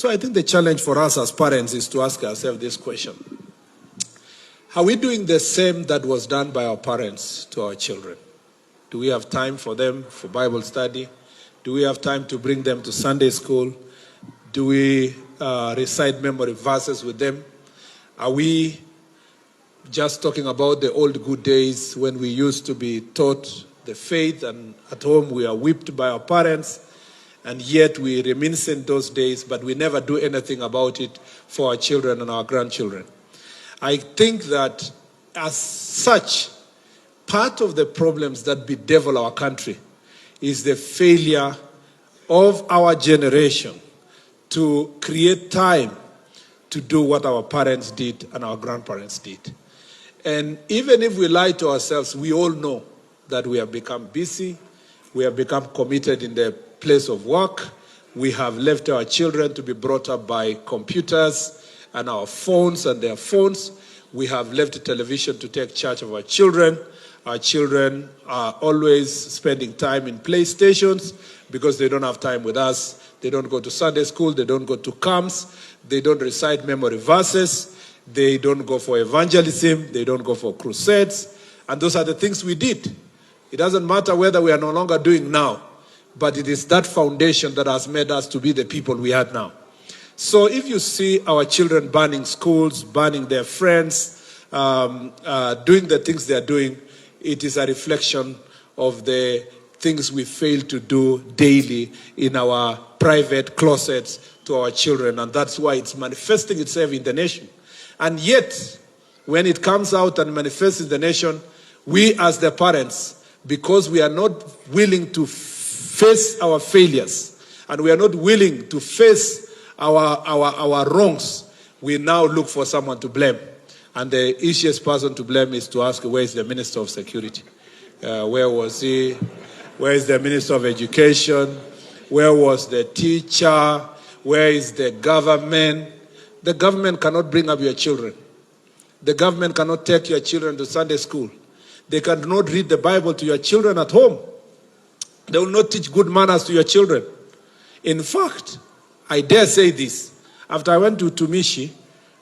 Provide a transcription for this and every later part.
So I think the challenge for us as parents is to ask ourselves this question. Are we doing the same that was done by our parents to our children? Do we have time for them for Bible study? Do we have time to bring them to Sunday school? Do we recite memory verses with them? Are we just talking about the old good days when we used to be taught the faith, and at home we are whipped by our parents, and yet we reminiscent those days, but we never do anything about it for our children and our grandchildren? I think that as such, part of the problems that bedevil our country is the failure of our generation to create time to do what our parents did and our grandparents did. And even if we lie to ourselves, we all know that we have become busy, we have become committed in the place of work, we have left our children to be brought up by computers and our phones and their phones. We have left television to take charge of our children. Our children are always spending time in playstations because they don't have time with us. They don't go to Sunday school, they don't go to camps, they don't recite memory verses, they don't go for evangelism, they don't go for crusades. And those are the things we did. It doesn't matter whether we are no longer doing now, but it is that foundation that has made us to be the people we are now. So if you see our children burning schools, burning their friends, doing the things they are doing, it is a reflection of the things we fail to do daily in our private closets to our children. And that's why it's manifesting itself in the nation. And yet, when it comes out and manifests in the nation, we as the parents, because we are not willing to face our failures, and we are not willing to face our wrongs, we now look for someone to blame. And the easiest person to blame is to ask, where is the Minister of Security? Where was he? Where is the Minister of Education? Where was the teacher? Where is the government? The government cannot bring up your children. The government cannot take your children to Sunday school. They cannot read the Bible to your children at home. They will not teach good manners to your children. In fact, I dare say this. After I went to Tumishi,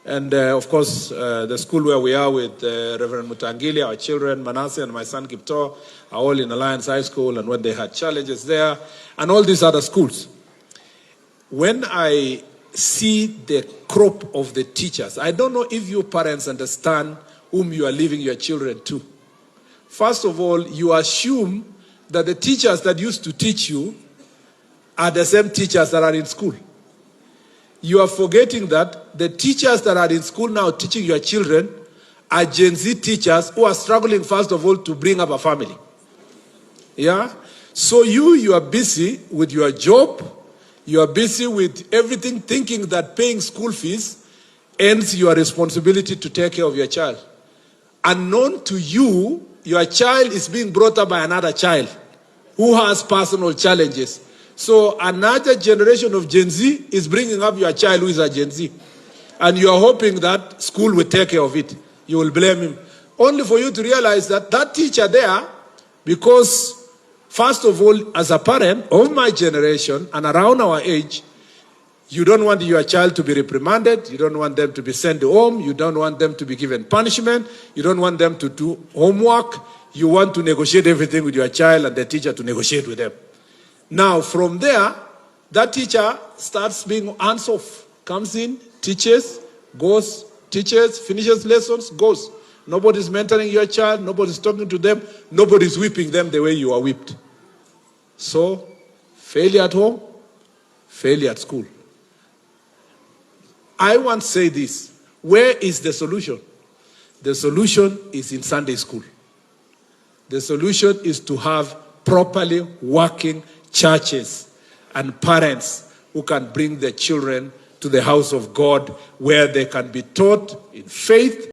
and of course, the school where we are with Reverend Mutangili, our children, Manasseh and my son Kipto, are all in Alliance High School, and when they had challenges there, and all these other schools. When I see the crop of the teachers, I don't know if you parents understand whom you are leaving your children to. First of all, you assume that the teachers that used to teach you are the same teachers that are in school. You are forgetting that the teachers that are in school now teaching your children are Gen Z teachers who are struggling, first of all, to bring up a family. Yeah? So you are busy with your job, you are busy with everything, thinking that paying school fees ends your responsibility to take care of your child. Unknown to you, your child is being brought up by another child who has personal challenges. So another generation of Gen Z is bringing up your child who is a Gen Z. And you are hoping that school will take care of it. You will blame him. Only for you to realize that that teacher there, because first of all, as a parent of my generation and around our age, you don't want your child to be reprimanded. You don't want them to be sent home. You don't want them to be given punishment. You don't want them to do homework. You want to negotiate everything with your child and the teacher to negotiate with them. Now, from there, that teacher starts being hands-off. Comes in, teaches, goes, teaches, finishes lessons, goes. Nobody's mentoring your child. Nobody's talking to them. Nobody's whipping them the way you are whipped. So, failure at home, failure at school. I want to say this. Where is the solution? The solution is in Sunday school. The solution is to have properly working churches and parents who can bring their children to the house of God, where they can be taught in faith,